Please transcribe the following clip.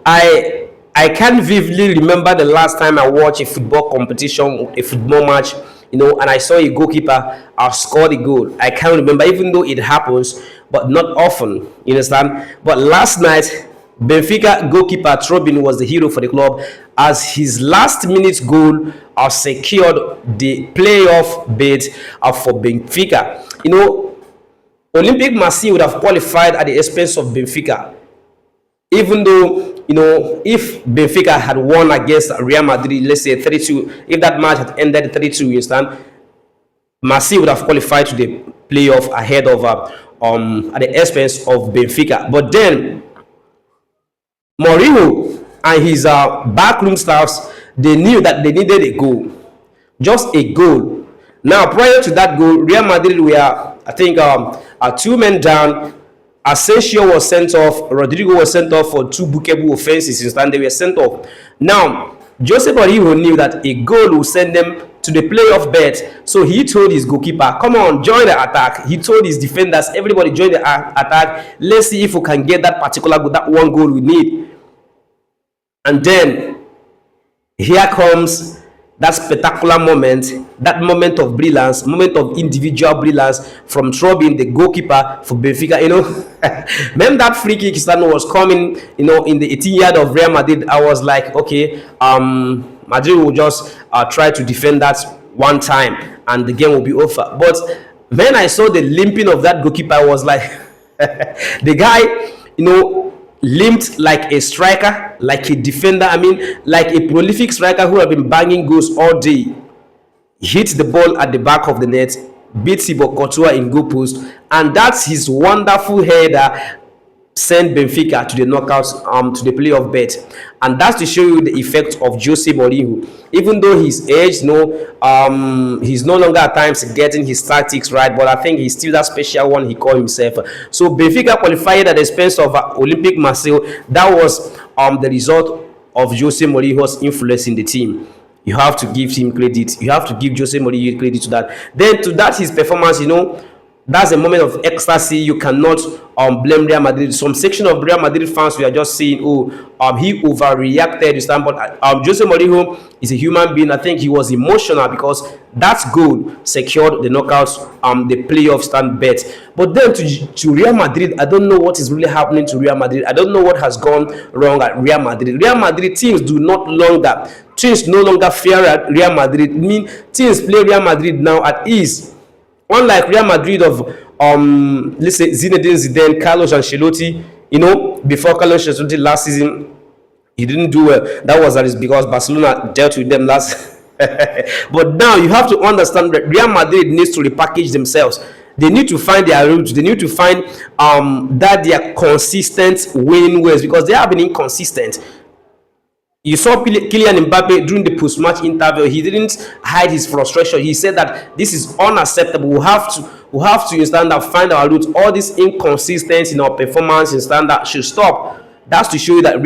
I can't vividly remember the last time I watched a football competition, a football match, and I saw a goalkeeper score the goal. I can't remember, even though it happens, but not often. You understand? But last night, Benfica goalkeeper Trobin was the hero for the club, as his last minute goal secured the playoff bid for Benfica. Olympic Marseille would have qualified at the expense of Benfica, even though, if Benfica had won against Real Madrid, let's say 32, if that match had ended 32, you understand, Marseille would have qualified to the playoff ahead of at the expense of Benfica. But then Mourinho and his backroom staffs, they knew that they needed a goal, just a goal. Now, prior to that goal, Real Madrid were, I think, 2 men down. Asensio was sent off. Rodrigo was sent off for 2 bookable offenses, and they were sent off. Now, Jose Mourinho knew that a goal will send them to the playoff bet, so he told his goalkeeper, "Come on, join the attack." He told his defenders, "Everybody join the attack. Let's see if we can get that particular goal, that one goal we need." And then here comes that spectacular moment, that moment of brilliance, moment of individual brilliance from Trobin, the goalkeeper for Benfica. When that free kick was coming, in the 18-yard of Real Madrid, I was like, okay, Madrid will just try to defend that one time and the game will be over. But when I saw the limping of that goalkeeper, I was like, the guy, limped like a striker, like a defender. I mean, like a prolific striker who have been banging goals all day. Hit the ball at the back of the net, beat Thibaut Courtois in goal post, and that's his wonderful header sent Benfica to the knockouts, to the playoff bet. And that's to show you the effect of Jose Mourinho. Even though he's aged, he's no longer at times getting his tactics right, but I think he's still that special one he called himself. So Benfica qualified at the expense of Olympic Marseille. That was the result of Jose Mourinho's influence in the team. You have to give him credit. You have to give Jose Mourinho credit to that. Then to that, his performance, that's a moment of ecstasy. You cannot blame Real Madrid. Some section of Real Madrid fans were just saying, he overreacted. But Jose Mourinho is a human being. I think he was emotional because that goal secured the knockouts, the playoff stand bet. But then to Real Madrid, I don't know what is really happening to Real Madrid. I don't know what has gone wrong at Real Madrid. Real Madrid teams no longer fear at Real Madrid. I mean, teams play Real Madrid now at ease. Unlike Real Madrid of let's say Zinedine Zidane, Carlos Ancelotti, before Carlos Ancelotti last season, he didn't do well. That was because Barcelona dealt with them last. But now you have to understand that Real Madrid needs to repackage themselves. They need to find their roots. They need to find that their consistent winning ways, because they have been inconsistent. You saw Kylian Mbappe during the post-match interview. He didn't hide his frustration. He said that this is unacceptable. We have to understand that, find our roots. All this inconsistency in our performance and standard should stop. That's to show you that